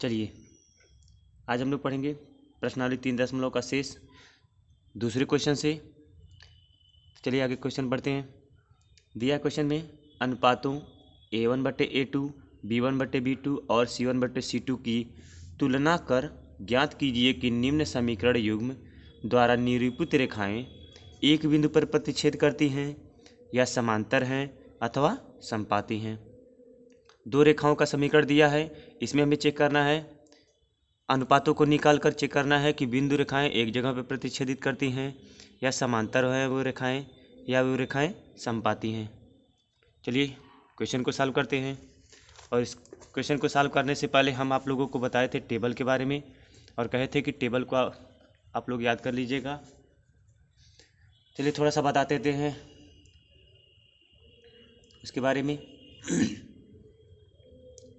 चलिए आज हम लोग पढ़ेंगे प्रश्नावली 3.0 का शेष दूसरे क्वेश्चन से। चलिए आगे क्वेश्चन पढ़ते हैं। दिया क्वेश्चन में अनुपातों A1/A2, B1/B2 और C1/C2 की तुलना कर ज्ञात कीजिए कि निम्न समीकरण युग्म द्वारा निरूपित रेखाएं एक बिंदु पर प्रतिच्छेद करती हैं या समांतर हैं अथवा समपाती हैं। दो रेखाओं का समीकरण दिया है, इसमें हमें चेक करना है, अनुपातों को निकाल कर चेक करना है कि बिंदु रेखाएं एक जगह पर प्रतिच्छेदित करती हैं या समांतर है वो रेखाएं या वो रेखाएं समपाती हैं। चलिए क्वेश्चन को सॉल्व करते हैं। और इस क्वेश्चन को सॉल्व करने से पहले हम आप लोगों को बताए थे टेबल के बारे में और कहे थे कि टेबल को आप लोग याद कर लीजिएगा। चलिए थोड़ा सा बता देते हैं उसके बारे में।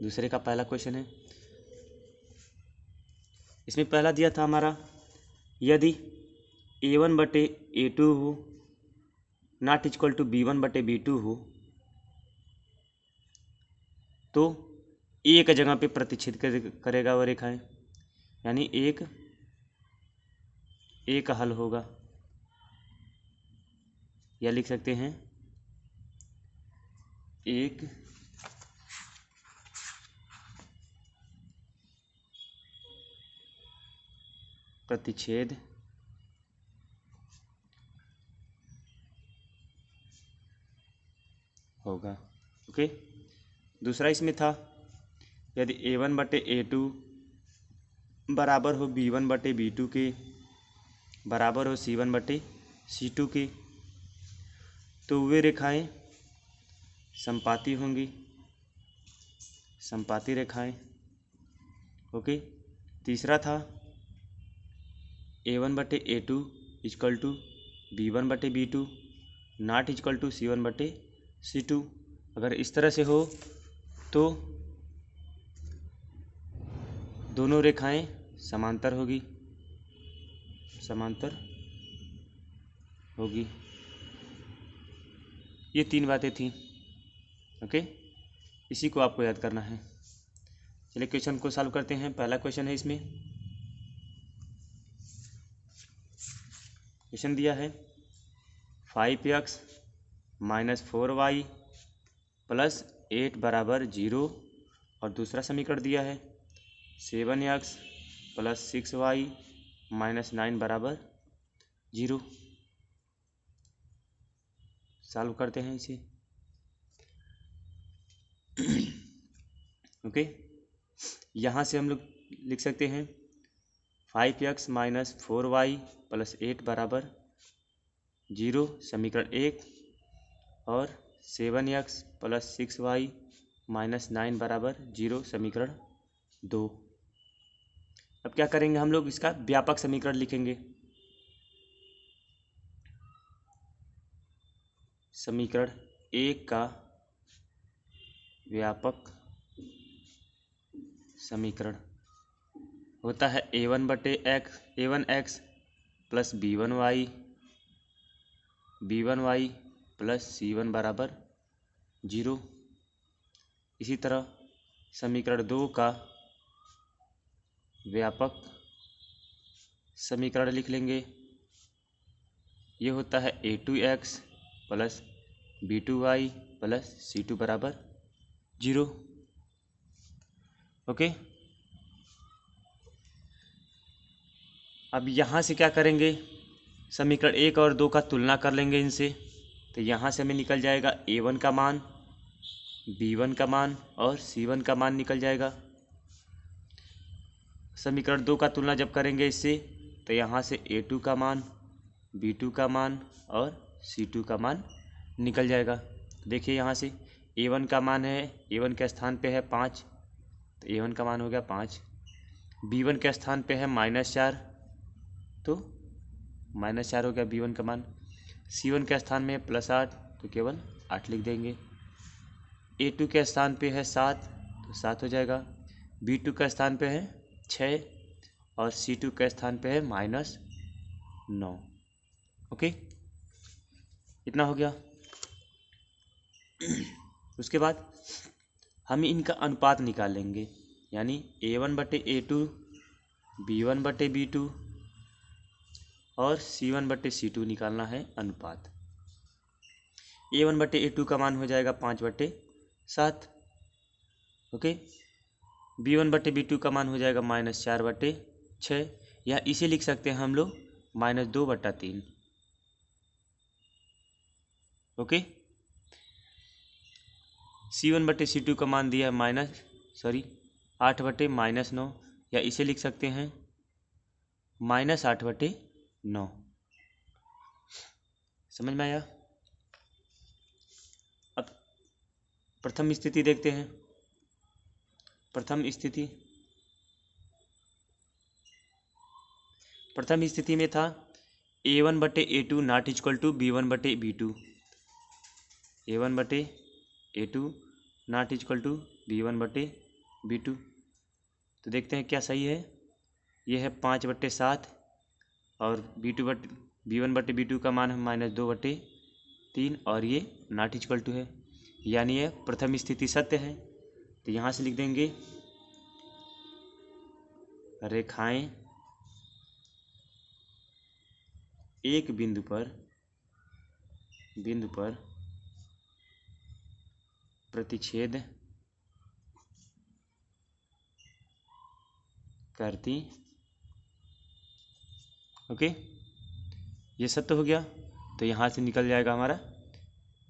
दूसरे का पहला क्वेश्चन है, इसमें पहला दिया था हमारा, यदि A1/A2 हो नॉट इक्वल टू B1/B2 हो तो एक जगह पे प्रतिच्छेद करेगा वो रेखाएं, यानी एक हल होगा, या लिख सकते हैं एक प्रतिच्छेद होगा। ओके। दूसरा इसमें था, यदि A1/A2 बराबर हो B1/B2 के बराबर हो C1/C2 के तो वे रेखाएं समपाती होंगी, समपाती रेखाएं। ओके। तीसरा था A1/A2 equal to B1/B2 not equal to C1/C2। अगर इस तरह से हो तो दोनों रेखाएं समांतर होगी, समांतर होगी। ये तीन बातें थी। ओके, इसी को आपको याद करना है। चलिए क्वेश्चन को सॉल्व करते हैं। पहला क्वेश्चन है, इसमें क्वेश्चन दिया है 5x - 4y + 8 बराबर 0 और दूसरा समीकरण दिया है 7x + 6y - 9 बराबर 0। सॉल्व करते हैं इसे। ओके, यहाँ से हम लोग लिख सकते हैं 5x - 4y + 8 बराबर 0 समीकरण 1 और 7x + 6y - 9 बराबर 0 समीकरण 2। अब क्या करेंगे, हम लोग इसका व्यापक समीकरण लिखेंगे। समीकरण 1 का व्यापक समीकरण होता है A1x + B1y + C1 बराबर 0। इसी तरह समीकरण 2 का व्यापक समीकरण लिख लेंगे। ये होता है A2x + B2y + C2 बराबर 0। ओके। अब यहाँ से क्या करेंगे, समीकरण 1 और 2 का तुलना कर लेंगे इनसे। तो यहाँ से हमें निकल जाएगा A1 का मान, B1 का मान और C1 का मान निकल जाएगा। समीकरण 2 का तुलना जब करेंगे इससे तो यहाँ से A2 का मान, B2 का मान और C2 का मान निकल जाएगा। देखिए यहाँ से A1 का मान है, A1 के स्थान पे है 5, तो A1 का मान हो गया 5। B1 के स्थान पे है -4, तो -4 हो गया B1 का मान। C1 के स्थान में +8, तो केवल 8 लिख देंगे। A2 के स्थान पे है 7, तो 7 हो जाएगा। B2 का स्थान पे है 6 और C2 के स्थान पे है -9। ओके, इतना हो गया। उसके बाद हम इनका अनुपात निकाल लेंगे। यानी A1/A2 B1/B2 और C1/C2 निकालना है अनुपात। A1/A2 का मान हो जाएगा 5/7। ओके। B1/B2 का मान हो जाएगा -4/6, या इसे लिख सकते हैं हम लोग -2/3। ओके। C1/C2 का मान दिया है 8/-9, या इसे लिख सकते हैं -8/9। समझ में आया? अब प्रथम स्थिति देखते हैं। प्रथम स्थिति में था A1/A2 not equal to B1/B2। A1/A2 not equal to B1/B2। तो देखते हैं क्या सही है। ये है 5/7 और B1/B2 का मान है -2/3 और ये नॉट इक्वल टू है, यानी ये प्रथम स्थिति सत्य है। तो यहाँ से लिख देंगे रेखाएं एक बिंदु पर प्रतिच्छेद करती। ओके, ये सत्य हो गया। तो यहाँ से निकल जाएगा हमारा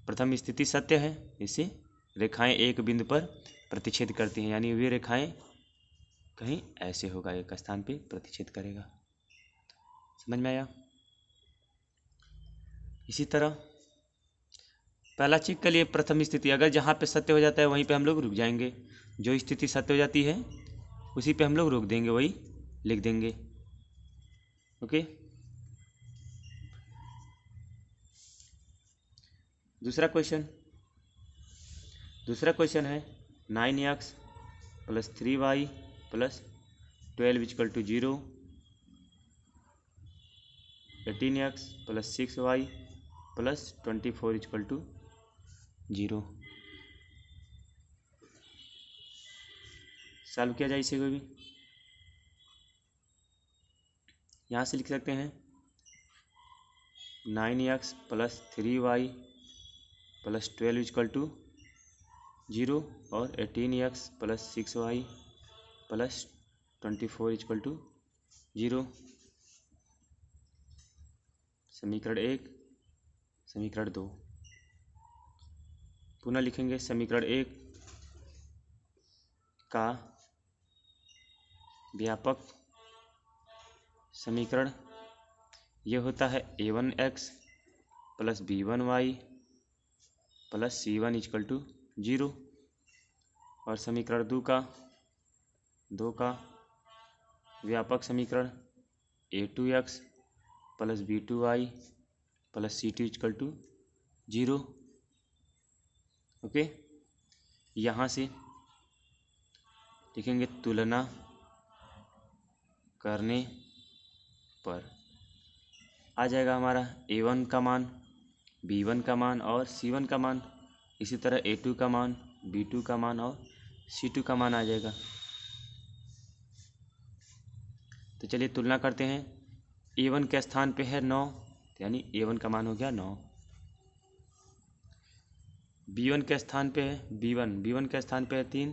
प्रथम स्थिति सत्य है। इससे रेखाएं एक बिंदु पर प्रतिच्छेद करती हैं, यानी वे रेखाएं कहीं ऐसे होगा, एक स्थान पे प्रतिच्छेद करेगा। समझ में आया? इसी तरह पहला चेक के लिए प्रथम स्थिति अगर जहाँ पे सत्य हो जाता है वहीं पे हम लोग रुक जाएंगे। जो स्थिति सत्य हो जाती है उसी पे हम लोग रोक देंगे, वही लिख देंगे। ओके। दूसरा क्वेश्चन है 9x + 3y + 12 = 0, 18x + 6y + 24 = 0। Solve किया जाए इसे कोई भी। यहाँ से लिख सकते हैं 9x + 3y + 12 = 0 और 18x + 6y + 24 = 0। समीकरण 1, समीकरण 2 पुनः लिखेंगे। समीकरण 1 का व्यापक समीकरण ये होता है A1x + B1y + C1 = 0, और समीकरण 2 का व्यापक समीकरण A2x + B2y + C2 = 0। ओके। यहाँ से लिखेंगे तुलना करने पर आ जाएगा हमारा A1 का मान, B1 का मान और C1 का मान। इसी तरह A2 का मान, B2 का मान और C2 का मान आ जाएगा। तो चलिए तुलना करते हैं। A1 के स्थान पे है 9, यानी A1 का मान हो गया 9। B1 के स्थान पे है B1 के स्थान पे है 3,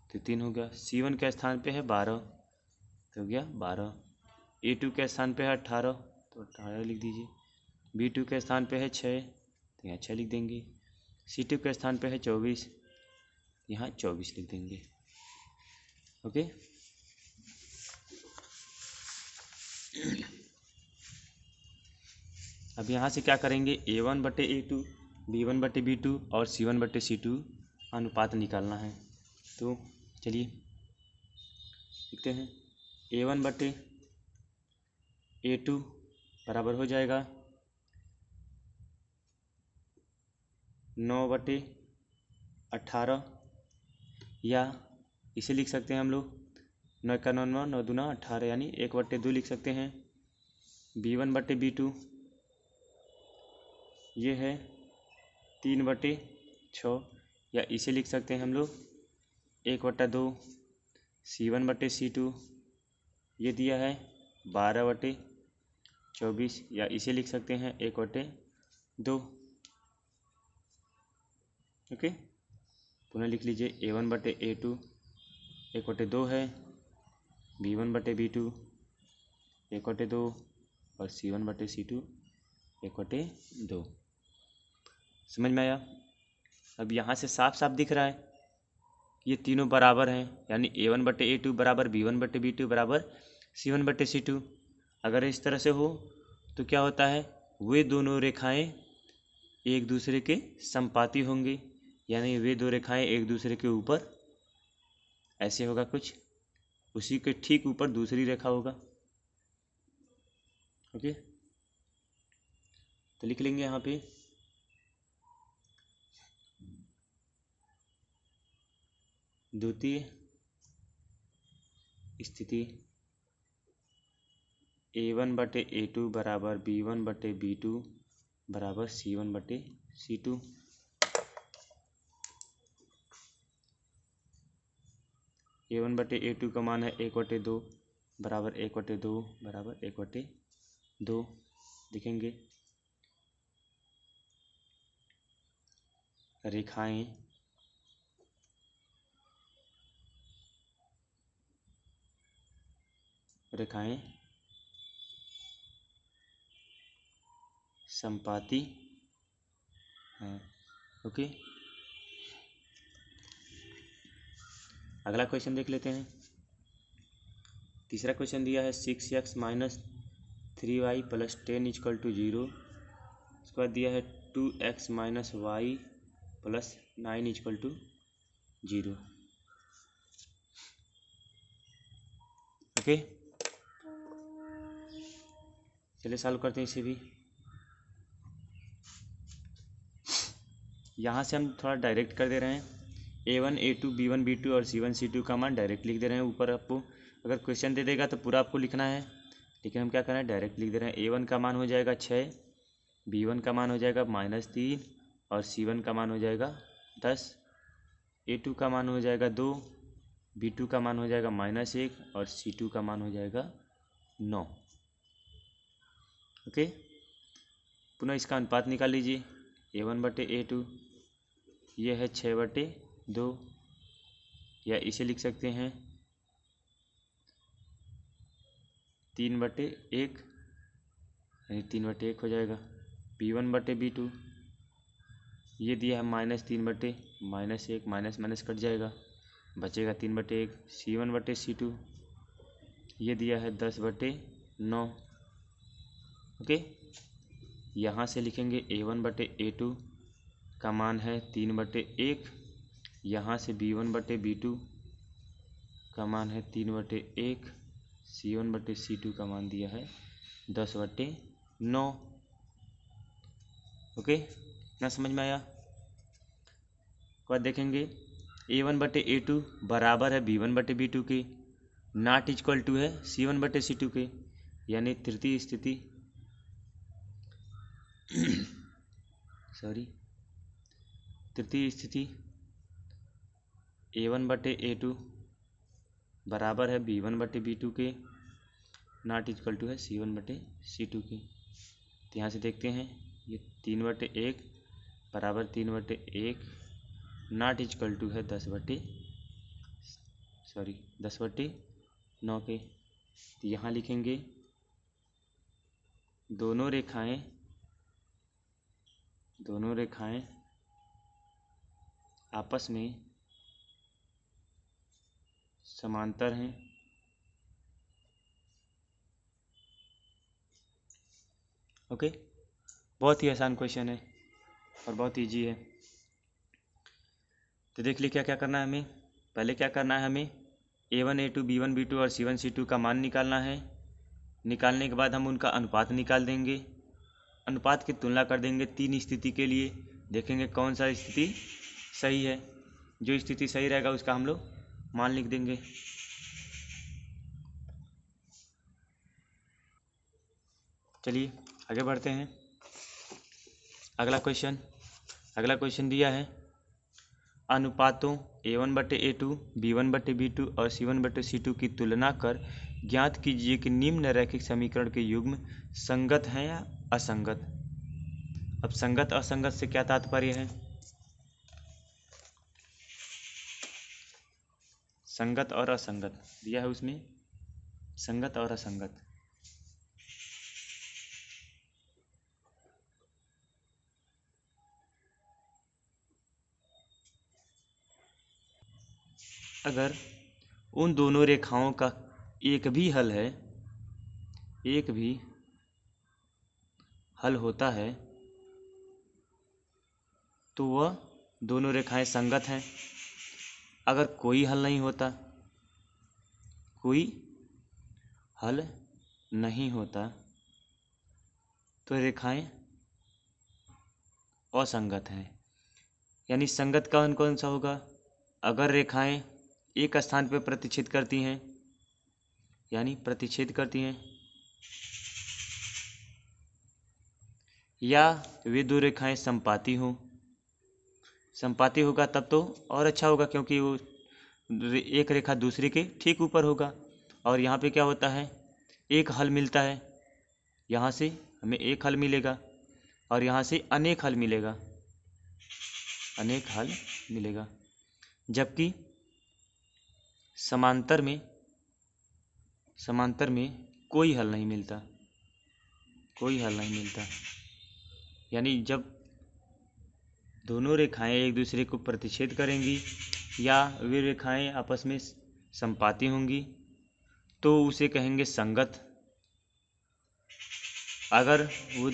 तो 3 हो गया। C1 के स्थान पे है 12, तो हो गया 12। A2 के स्थान पे है 18, तो 18 लिख दीजिए। B2 के स्थान पे है 6, तो यहाँ 6 लिख देंगे। C2 के स्थान पे है 24, यहाँ 24 लिख देंगे। ओके। अब यहाँ से क्या करेंगे, A1/A2 B1/B2 और C1/C2 अनुपात निकालना है। तो चलिए लिखते हैं। A1/A2 बराबर हो जाएगा 9/18, या इसे लिख सकते हैं हम लोग 9 का 9 9 9 दूना 18, यानी 1/2 लिख सकते हैं। B1/B2 ये है 3/6, या इसे लिख सकते हैं हम लोग 1/2 C1/C2 ये दिया है 12/24 या इसे लिख सकते हैं 1/2। ओके, पुनः लिख लीजिए A1/A2 1/2 है, B1/B2 1/2 और C1/C2 1/2। समझ में आया? अब यहाँ से साफ साफ दिख रहा है ये तीनों बराबर हैं, यानी A1/A2 बराबर B1/B2 बराबर C1/C2। अगर इस तरह से हो तो क्या होता है, वे दोनों रेखाएं एक दूसरे के समपाती होंगी, यानी वे दो रेखाएं एक दूसरे के ऊपर ऐसे होगा कुछ, उसी के ठीक ऊपर दूसरी रेखा होगा। ओके, तो लिख लेंगे यहाँ पे द्वितीय स्थिति A1/A2 बराबर B1/B2 बराबर C1/C2। A1/A2 का मान है 1/2 बराबर 1/2 बराबर 1/2 लिखेंगे। रेखाएं समपाती हैं। ओके, अगला क्वेश्चन देख लेते हैं। तीसरा क्वेश्चन दिया है 6x - 3y + 10 = 0। उसके बाद दिया है 2x - y + 9 = 0। ओके, चलिए सॉल्व करते हैं इसे भी। यहाँ से हम थोड़ा डायरेक्ट कर दे रहे हैं, A1 A2 B1 B2 और C1 C2 का मान डायरेक्ट लिख दे रहे हैं। ऊपर आपको अगर क्वेश्चन दे देगा तो पूरा आपको लिखना है, लेकिन हम क्या कर रहे हैं, डायरेक्ट लिख दे रहे हैं। A1 का मान हो जाएगा 6, B1 का मान हो जाएगा -3 और C1 का मान हो जाएगा 10। A2 का मान हो जाएगा 2, B2 का मान हो जाएगा -1 और C2 का मान हो जाएगा 9। ओके, पुनः इसका अनुपात निकाल लीजिए। A1/A2 ये है 6/2 या इसे लिख सकते हैं 3/1, यानी 3/1 हो जाएगा। B1/B2 ये दिया है -3/-1, माइनस माइनस कट जाएगा, बचेगा 3/1। C1/C2 ये दिया है 10/9। ओके, यहाँ से लिखेंगे A1/A2 का मान है 3/1, यहाँ से B1/B2 का मान है 3/1, C1/C2 का मान दिया है 10/9। ओके, इतना समझ में आया? बाद देखेंगे A1/A2 बराबर है B1/B2 के, नॉट इक्वल टू है C1/C2 के, यानी तृतीय स्थिति तृतीय स्थिति A1/A2 बराबर है B1/B2 के, नॉट इक्वल टू है C1/C2 के। तो यहाँ से देखते हैं ये 3/1 बराबर 3/1 नॉट इक्वल टू है 10/9 के। तो यहाँ लिखेंगे दोनों रेखाएं आपस में समांतर हैं। ओके, बहुत ही आसान क्वेश्चन है और बहुत इजी है। तो देख लीजिए क्या क्या करना है हमें। पहले क्या करना है, हमें A1 A2 B1 B2 और C1 C2 का मान निकालना है। निकालने के बाद हम उनका अनुपात निकाल देंगे, अनुपात की तुलना कर देंगे 3 स्थिति के लिए, देखेंगे कौन सा स्थिति सही है। जो स्थिति सही रहेगा उसका हम लोग मान लिख देंगे। चलिए आगे बढ़ते हैं। अगला क्वेश्चन दिया है अनुपातों A1/A2, B1/B2 और C1/C2 की तुलना कर ज्ञात कीजिए कि निम्न रैखिक समीकरण के युग्म संगत हैं या असंगत। अब संगत असंगत से क्या तात्पर्य है? संगत और असंगत दिया है उसमें, संगत और असंगत। अगर उन दोनों रेखाओं का एक भी हल है, एक भी हल होता है तो वह दोनों रेखाएं संगत हैं। अगर कोई हल नहीं होता, कोई हल नहीं होता तो रेखाएं असंगत हैं। यानी संगत कौन कौन सा होगा? अगर रेखाएं एक स्थान पर प्रतिच्छेद करती हैं, यानी प्रतिच्छेद करती हैं, या वे दो रेखाएं संपाती हों। संपाती होगा तब तो और अच्छा होगा, क्योंकि वो एक रेखा दूसरे के ठीक ऊपर होगा। और यहाँ पे क्या होता है, एक हल मिलता है, यहाँ से हमें एक हल मिलेगा और यहाँ से अनेक हल मिलेगा, अनेक हल मिलेगा। जबकि समांतर में कोई हल नहीं मिलता, कोई हल नहीं मिलता। यानी जब दोनों रेखाएं एक दूसरे को प्रतिच्छेद करेंगी या वे रेखाएं आपस में संपाती होंगी तो उसे कहेंगे संगत। अगर वो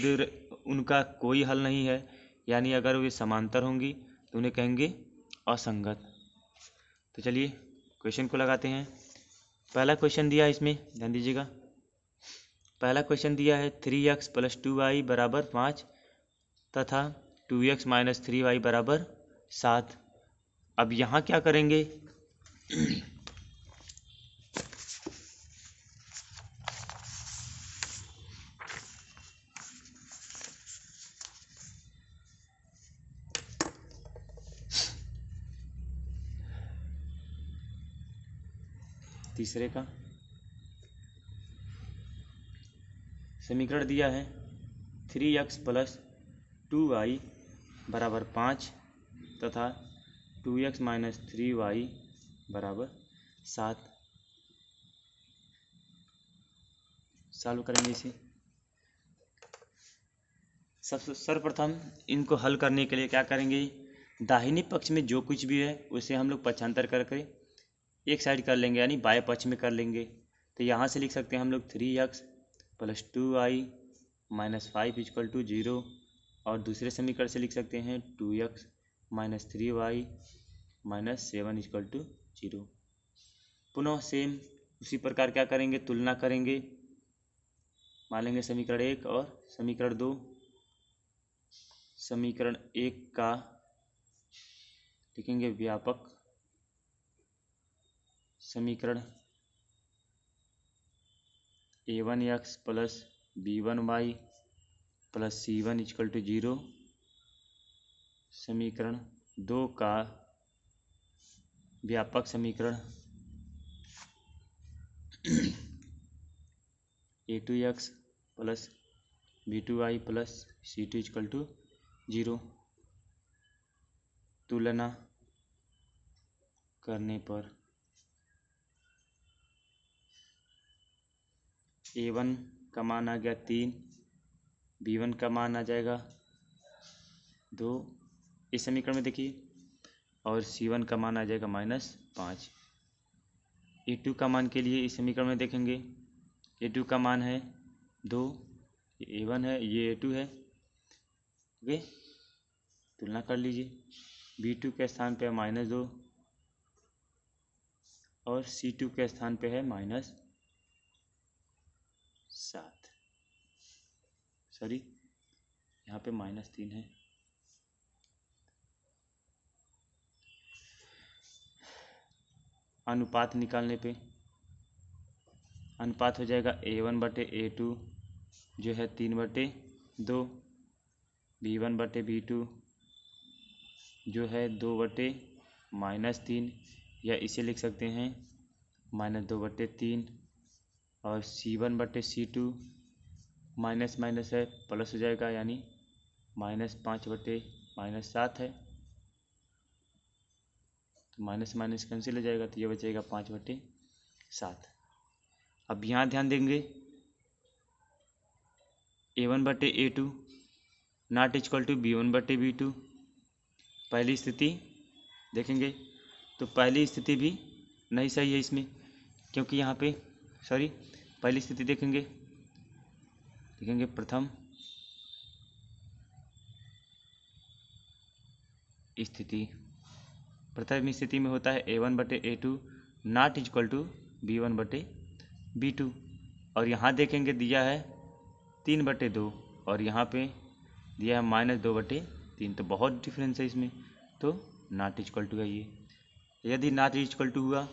उनका कोई हल नहीं है, यानी अगर वे समांतर होंगी तो उन्हें कहेंगे असंगत। तो चलिए क्वेश्चन को लगाते हैं। पहला क्वेश्चन दिया है इसमें, ध्यान दीजिएगा। पहला क्वेश्चन दिया है 3x + 2y = 5 तथा 2x - 3y = 7। अब यहाँ क्या करेंगे? तीसरे का समीकरण दिया है 3x + 2y = 5 तथा 2x - 3y = 7। सॉल्व करेंगे इसे। सर्वप्रथम इनको हल करने के लिए क्या करेंगे, दाहिने पक्ष में जो कुछ भी है उसे हम लोग पक्षांतर करके एक साइड कर लेंगे, यानी बाएं पक्ष में कर लेंगे। तो यहाँ से लिख सकते हैं हम लोग 3x + 2y - 5 = 0 और दूसरे समीकरण से लिख सकते हैं 2x - 3y - 7 = 0। पुनः सेम उसी प्रकार क्या करेंगे, तुलना करेंगे। मान लेंगे समीकरण 1 और समीकरण 2। समीकरण 1 का लिखेंगे व्यापक समीकरण a1x + b1y + c1 = 0। समीकरण 2 का व्यापक समीकरण a2x + b2y + c2 = 0। तुलना करने पर a1 का मान आ गया 3, b1 का मान आ जाएगा 2 इस समीकरण में देखिए, और c1 का मान आ जाएगा -5। a2 का मान के लिए इस समीकरण में देखेंगे, a2 का मान है 2, ये a1 है, ये a2 है। ओके, तुलना कर लीजिए। b2 के स्थान पे है -2 और c2 के स्थान पे है -7, सॉरी यहाँ पे -3 है। अनुपात निकालने पे अनुपात हो जाएगा a1/a2 जो है 3/2, b1/b2 जो है 2/3 -3, या इसे लिख सकते हैं -2/3, और C1/C2 माइनस माइनस है प्लस हो जाएगा, यानी -5/-7 है, तो माइनस माइनस कैंसिल हो जाएगा, तो ये बचेगा 5/7। अब यहाँ ध्यान देंगे A1/A2 not equal to B1/B2। पहली स्थिति देखेंगे तो पहली स्थिति भी नहीं सही है इसमें, क्योंकि यहाँ पे पहली स्थिति देखेंगे प्रथम स्थिति में होता है A1/A2 not equal to B1/B2, और यहाँ देखेंगे दिया है 3/2 और यहाँ पे दिया है -2/3, तो बहुत डिफरेंस है इसमें, तो नॉट इक्वल टू है ये। यदि नॉट इक्वल टू हुआ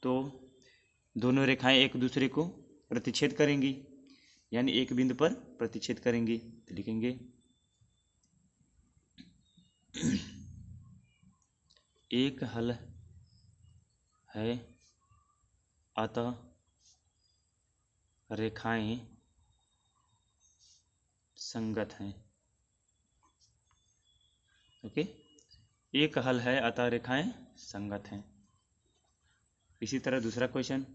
तो दोनों रेखाएं एक दूसरे को प्रतिच्छेद करेंगी, यानी एक बिंदु पर प्रतिच्छेद करेंगी, तो लिखेंगे एक हल है अतः रेखाएं संगत हैं। ओके, एक हल है अतः रेखाएं संगत हैं। इसी तरह दूसरा क्वेश्चन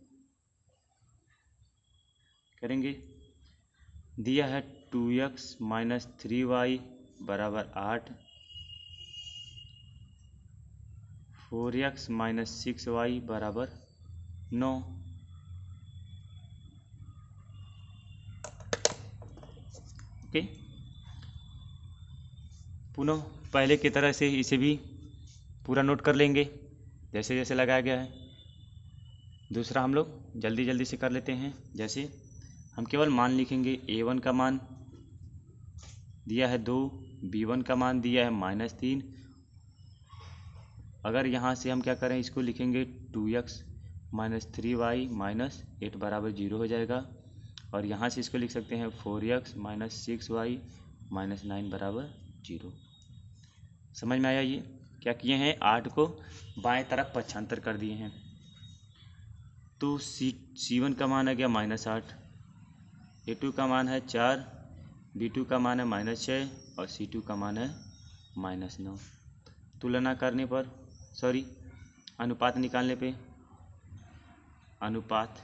करेंगे। दिया है 2x - 3y = 8, 4x - 6y = 9। Okay, पुनः पहले की तरह से इसे भी पूरा नोट कर लेंगे जैसे जैसे लगाया गया है। दूसरा हम लोग जल्दी जल्दी से कर लेते हैं। जैसे हम केवल मान लिखेंगे, A1 का मान दिया है 2, B1 का मान दिया है -3। अगर यहाँ से हम क्या करें, इसको लिखेंगे 2x - 3y - 8 = 0 हो जाएगा, और यहाँ से इसको लिख सकते हैं 4x - 6y - 9 = 0। समझ में आया? ये क्या किए हैं, 8 को बाएं तरफ पक्षांतर कर दिए हैं। तो C1 का मान आ गया -8, A2 का मान है 4, B2 का मान है -6 और C2 का मान है -9। तुलना करने पर अनुपात निकालने पे अनुपात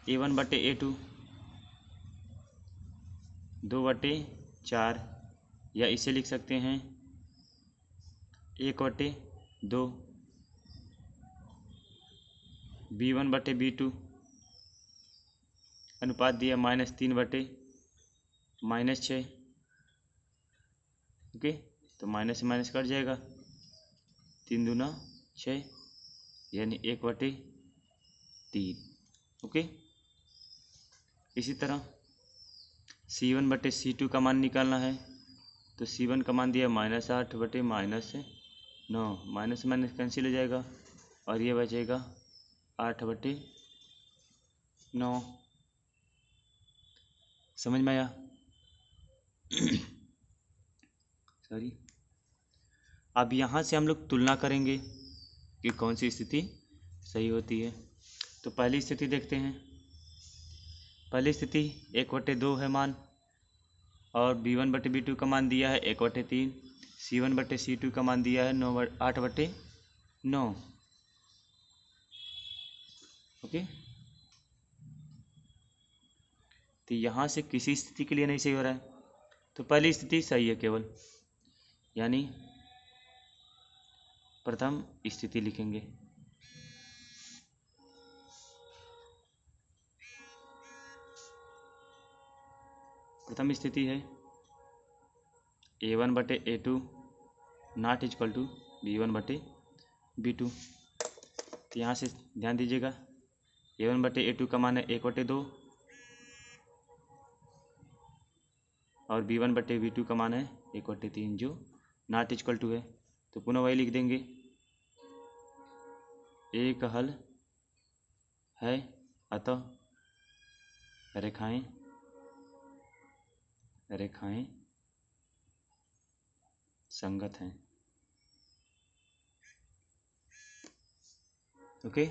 A1/A2 2/4, या इसे लिख सकते हैं 1/2। B1/B2 अनुपात दिया -3/-6। ओके, तो माइनस से माइनस कट जाएगा, 3 दूना 6, यानी 1/3। ओके, इसी तरह C1/C2 का मान निकालना है। तो C1 का मान दिया -8/-9, माइनस से माइनस कैंसिल हो जाएगा, और ये बचेगा 8/9। समझ में आया? अब यहाँ से हम लोग तुलना करेंगे कि कौन सी स्थिति सही होती है। तो पहली स्थिति देखते हैं। पहली स्थिति 1/2 है मान, और B1/B2 का मान दिया है 1/3, C1/C2 का मान दिया है 8/9। ओके, तो यहाँ से किसी स्थिति के लिए नहीं सही हो रहा है, तो पहली स्थिति सही है केवल, यानी प्रथम स्थिति लिखेंगे। प्रथम स्थिति है A1/A2 not equal to B1/B2। तो यहाँ से ध्यान दीजिएगा, A1/A2 का मान है 1/2 और B1/B2 का मान है 1/3, जो नॉट इक्वल टू है। तो पुनः वही लिख देंगे, एक हल है अतः रेखाएं संगत हैं। ओके,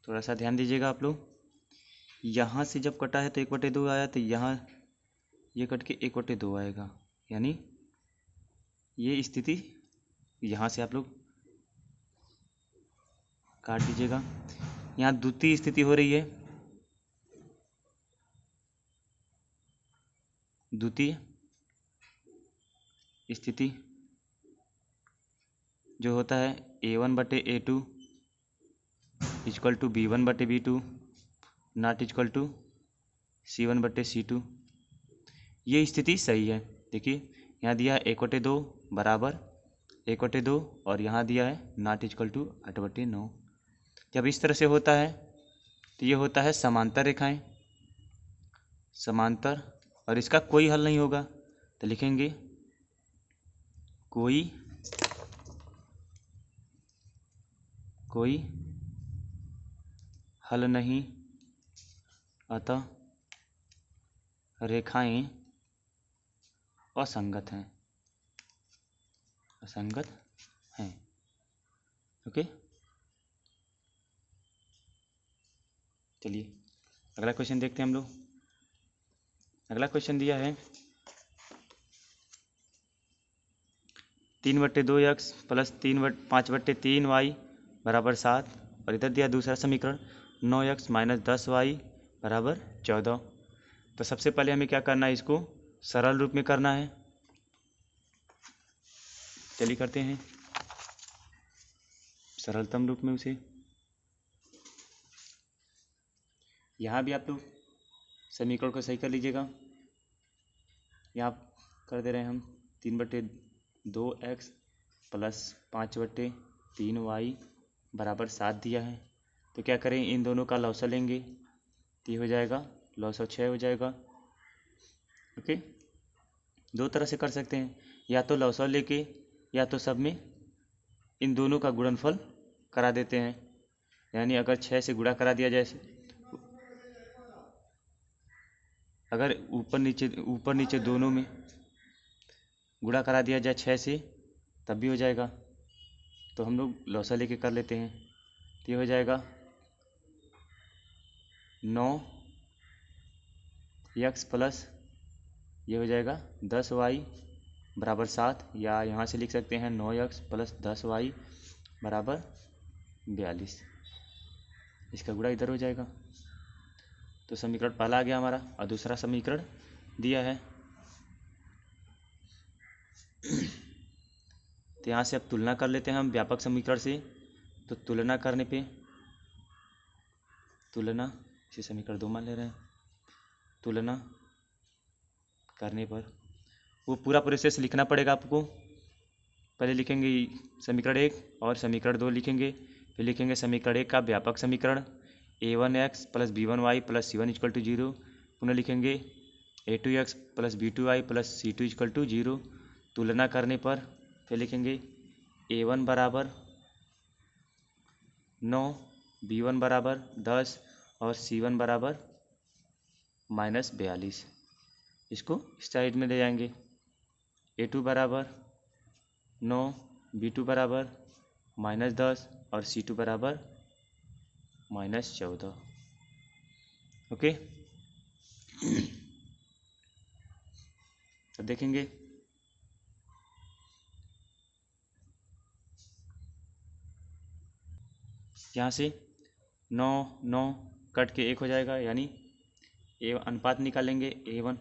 थोड़ा सा ध्यान दीजिएगा आप लोग। यहाँ से जब कटा है तो 1/2 आया, तो यहाँ ये कट के 1/2 आएगा, यानी ये स्थिति यहाँ से आप लोग काट दीजिएगा। यहाँ द्वितीय स्थिति हो रही है, द्वितीय स्थिति जो होता है A1/A2 equal to B1/B2 not equal to C1/C2, ये स्थिति सही है। देखिए यहाँ दिया है 1/2 बराबर 1/2 और यहाँ दिया है नॉट इक्वल टू 8/9। जब इस तरह से होता है तो ये होता है समांतर रेखाएं, समांतर, और इसका कोई हल नहीं होगा, तो लिखेंगे कोई हल नहीं, अतः रेखाएं असंगत हैं, ओके। चलिए अगला क्वेश्चन देखते हैं हम लोग। अगला क्वेश्चन दिया है 3/2x प्लस 5/3y बराबर 7, और इधर दिया दूसरा समीकरण 9x माइनस 10y बराबर 14। तो सबसे पहले हमें क्या करना है, इसको सरल रूप में करना है। चलिए करते हैं सरलतम रूप में उसे। यहाँ भी आप लोग समीकरण को सही कर लीजिएगा। यहाँ कर दे रहे हैं हम 3/2x प्लस 5/3y बराबर 7 दिया है, तो क्या करें, इन दोनों का लौसा लेंगे, तो ये हो जाएगा लौसा 6 हो जाएगा। ओके, दो तरह से कर सकते हैं, या तो लौसा लेके या तो सब में इन दोनों का गुणनफल करा देते हैं। यानी अगर 6 से गुणा करा दिया जाए, अगर ऊपर नीचे दोनों में गुणा करा दिया जाए 6 से, तब भी हो जाएगा। तो हम लोग लौसा लेके कर लेते हैं, तो ये हो जाएगा 9x प्लस ये हो जाएगा 10y बराबर 7, या यहाँ से लिख सकते हैं 9x प्लस 10y बराबर 42। इसका गुणा इधर हो जाएगा, तो समीकरण पहला आ गया हमारा। और दूसरा समीकरण दिया है, तो यहाँ से अब तुलना कर लेते हैं हम व्यापक समीकरण से। तो तुलना करने पे, तुलना इसे समीकरण 2 मान ले रहे हैं, तुलना करने पर वो पूरा प्रोसेस लिखना पड़ेगा आपको। पहले लिखेंगे समीकरण 1 और समीकरण 2 लिखेंगे, फिर लिखेंगे समीकरण 1 का व्यापक समीकरण A1x plus B1y plus C1 equal to 0, पुनः लिखेंगे A2x plus B2y plus C2 equal to 0। तुलना करने पर फिर लिखेंगे A1 बराबर 9, B1 बराबर 10 और C1 बराबर -42। इसको इस साइड में ले जाएंगे। A2 बराबर 9, B2 बराबर -10 और C2 बराबर -14। ओके, अब देखेंगे यहाँ से 9 9 कट के 1 हो जाएगा, यानी ए अनुपात निकालेंगे। A1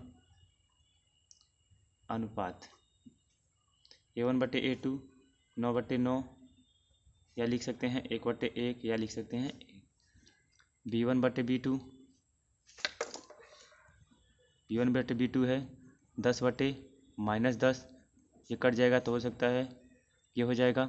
अनुपात A1/A2 9/9, या लिख सकते हैं 1/1, या लिख सकते हैं B1/B2 है 10/-10, ये कट जाएगा तो हो सकता है ये हो जाएगा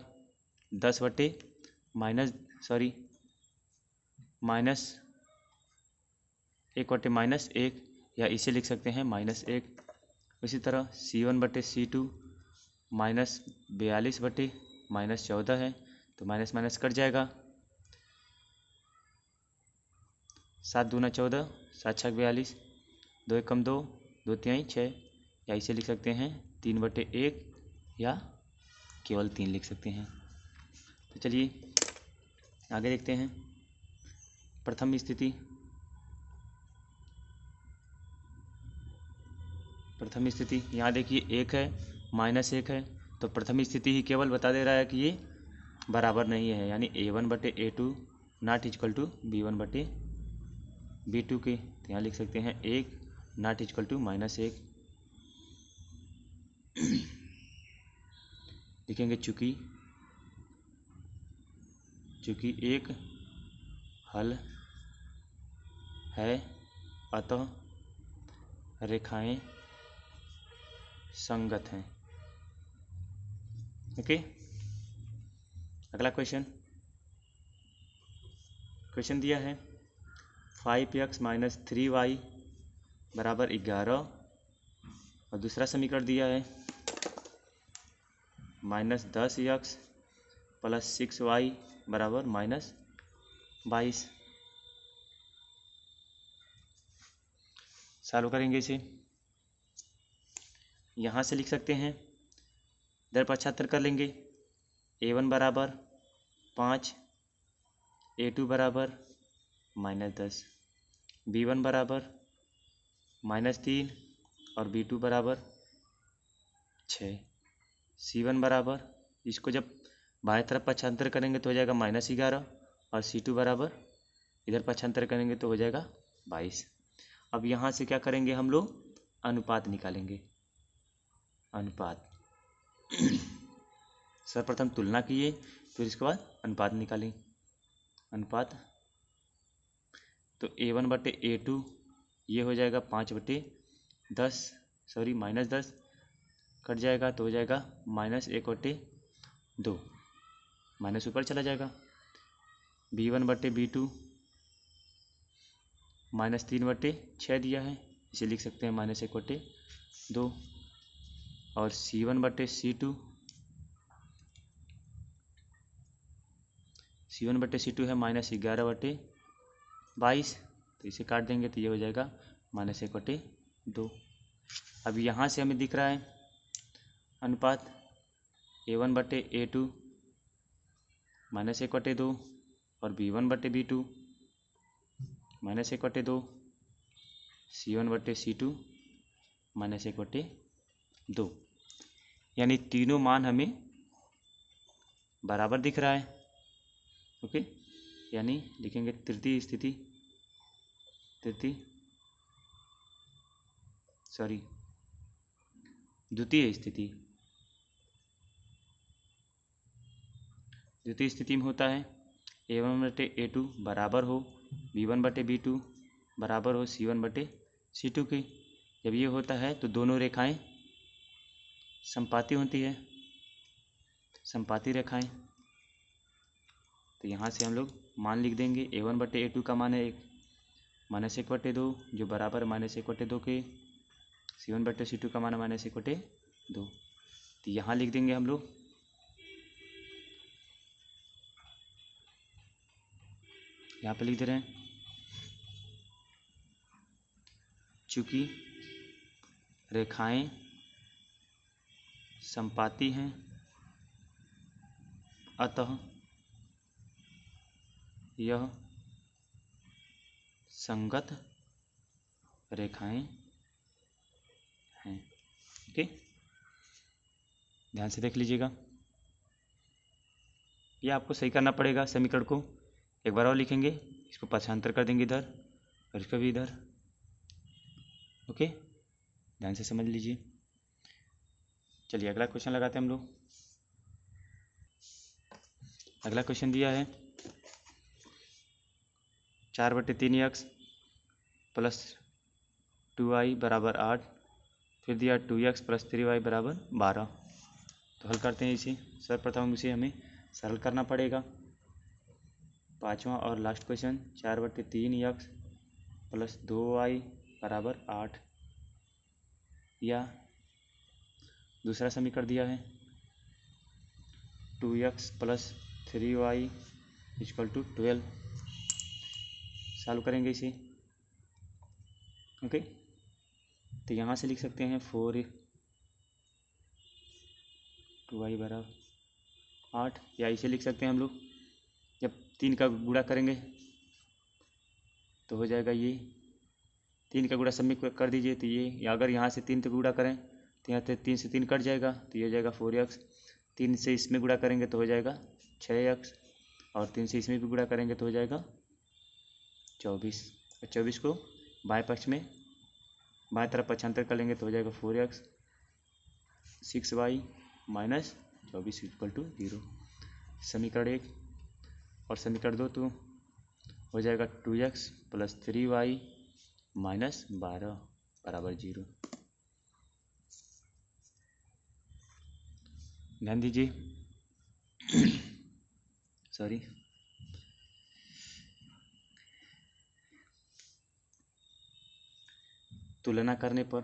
10/ -1/-1, या इसे लिख सकते हैं -1। इसी तरह C1/C2 -42/-14 है, तो माइनस माइनस कट जाएगा। 7 दूना 14, 7 छक 42, 2 एकम 2, 2 तिहाई 6, या इसे लिख सकते हैं 3/1, या केवल 3 लिख सकते हैं। तो चलिए आगे देखते हैं। प्रथम स्थिति यहाँ देखिए 1 है -1 है, तो प्रथम स्थिति ही केवल बता दे रहा है कि ये बराबर नहीं है, यानी A1/A2 not equal to B1/B2 के। तो यहाँ लिख सकते हैं 1 नॉट इक्वल टू -1। लिखेंगे चूँकि 1 हल है अतः रेखाएं संगत हैं। ओके, अगला क्वेश्चन दिया है 5x - 3y बराबर 11 और दूसरा समीकरण दिया है -10x + 6y बराबर -22। सॉल्व करेंगे इसे। यहाँ से लिख सकते हैं, इधर पक्षांतर कर लेंगे। A1 बराबर 5, A2 बराबर -10, B1 बराबर -3 और B2 बराबर 6, C1 बराबर, इसको जब बाएं तरफ पक्षांतर करेंगे तो हो जाएगा -11 और C2 बराबर इधर पक्षांतर करेंगे तो हो जाएगा 22। अब यहाँ से क्या करेंगे हम लोग, अनुपात निकालेंगे। अनुपात सर्वप्रथम तुलना कीजिए, फिर इसके बाद अनुपात निकालें। अनुपात तो A1/A2 ये हो जाएगा 5/10, सॉरी -10 कट जाएगा तो हो जाएगा -1/2, माइनस ऊपर चला जाएगा। B1/B2 -3/6 दिया है, इसे लिख सकते हैं -1/2। और C1/C2 है -11/22, तो इसे काट देंगे तो ये हो जाएगा -1/2। अब यहाँ से हमें दिख रहा है अनुपात A1/A2 -1/2 और B1/B2 -1/2, C1/C2 -1/2, यानी तीनों मान हमें बराबर दिख रहा है। ओके, यानी लिखेंगे द्वितीय स्थिति में होता है A1/A2 बराबर हो B1/B2 बराबर हो C1/C2 के। जब ये होता है तो दोनों रेखाएं समपाती होती है, समपाती रेखाएं। तो यहाँ से हम लोग मान लिख देंगे। A1/A2 का मान है 1 -1/2 जो बराबर -1/2 के, C1/C2 का मान है -1/2। तो यहाँ लिख देंगे हम लोग, यहाँ पे लिख दे रहे हैं चूँकि रेखाएं समपाती हैं अतः यह संगत रेखाएं हैं। ओके, ध्यान से देख लीजिएगा, ये आपको सही करना पड़ेगा। समीकरण को एक बार और लिखेंगे, इसको पक्षांतर कर देंगे इधर और इसका भी इधर। ओके, ध्यान से समझ लीजिए। चलिए अगला क्वेश्चन लगाते हैं हम लोग। अगला क्वेश्चन दिया है 4/3x + 2y बराबर 8, फिर दिया 2x + 3y बराबर 12। तो हल करते हैं इसे। सर्वप्रथम इसे हमें सरल करना पड़ेगा। पांचवा और लास्ट क्वेश्चन 4/3x + 2y बराबर 8, या दूसरा समीकरण दिया है 2x + 3y = 12। सॉल्व करेंगे इसे। ओके, तो यहाँ से लिख सकते हैं 4 2y बराबर 8, या इसे लिख सकते हैं हम लोग, जब 3 का गुणा करेंगे तो हो जाएगा ये, 3 का गुणा सब में कर दीजिए तो ये, या अगर यहाँ से 3 तक गुणा करें तो यहाँ से 3 से 3 कट जाएगा तो ये हो जाएगा 4x। 3 से इसमें गुणा करेंगे तो हो जाएगा 6x, और 3 से इसमें भी गुणा करेंगे तो हो जाएगा 24। और 24 को बाएं पक्ष में बाएं तरफ पक्षांतर कर लेंगे तो हो जाएगा 4x 6y minus 24 equal to 0। समीकरण 1 और समीकरण 2 तो हो जाएगा 2x प्लस 3y माइनस 12 बराबर 0। ध्यान दीजिए सॉरी, तुलना करने पर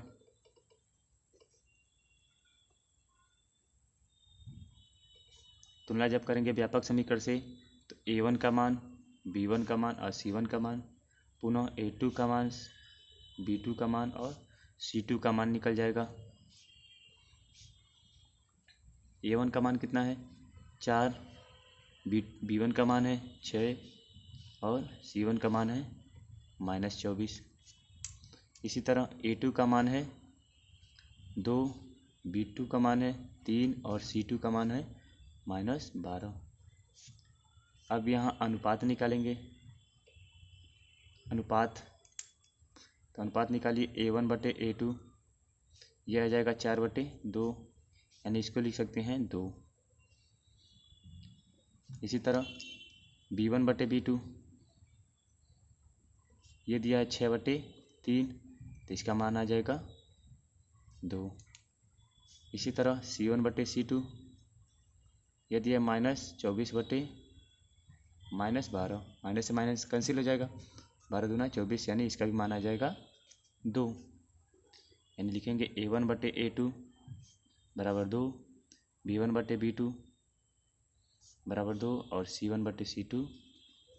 तुलना जब करेंगे व्यापक समीकरण से तो a1 का मान, b1 का मान और c1 का मान, पुनः a2 का मान, b2 का मान और c2 का मान निकल जाएगा। a1 का मान कितना है 4, b1 का मान है 6 और c1 का मान है -24। इसी तरह a2 का मान है 2, b2 का मान है 3 और c2 का मान है -12। अब यहाँ अनुपात निकालेंगे, अनुपात, तो अनुपात निकालिए a1 बटे a2, यह आ जाएगा 4/2, यानी इसको लिख सकते हैं 2। इसी तरह b1 बटे b2, ये दिया है 6/3, तो इसका मान आ जाएगा 2। इसी तरह c1 बटे c2, यह दिया -24 बटे -12, माइनस से माइनस कैंसिल हो जाएगा, 12 दूना 24, यानी इसका भी मान आ जाएगा 2। यानी लिखेंगे a1 बटे a2 बराबर 2, b1 बटे b2 बराबर 2 और c1 बटे c2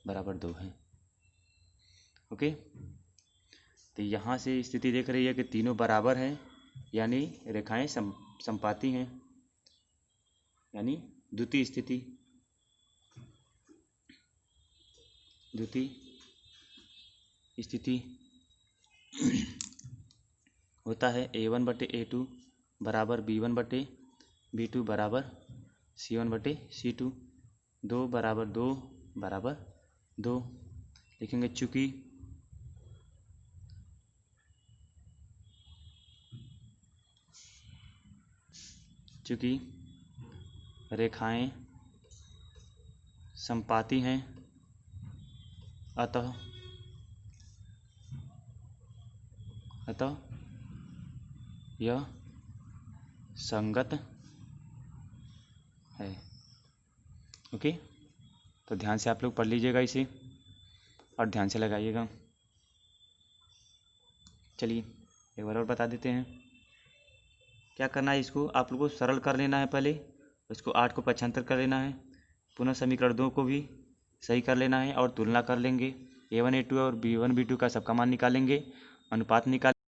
बराबर 2 है। ओके, तो यहाँ से स्थिति देख रही है कि तीनों बराबर हैं, यानी रेखाएं समपाती हैं, यानी द्वितीय स्थिति, द्वितीय स्थिति होता है a1 बटे a2 बराबर b1 बटे b2 बराबर c1 बटे c2, 2 बराबर 2 बराबर 2 लिखेंगे। चूँकि रेखाएं समपाती हैं अतः यह संगत है। ओके, तो ध्यान से आप लोग पढ़ लीजिएगा इसे और ध्यान से लगाइएगा। चलिए एक बार और बता देते हैं क्या करना है। इसको आप लोगों को सरल कर लेना है, पहले इसको 8 को पक्षांतर कर लेना है, पुनः समीकरण 2 को भी सही कर लेना है और तुलना कर लेंगे। a1 a2 और b1 b2 का सबका मान निकालेंगे, अनुपात निकाल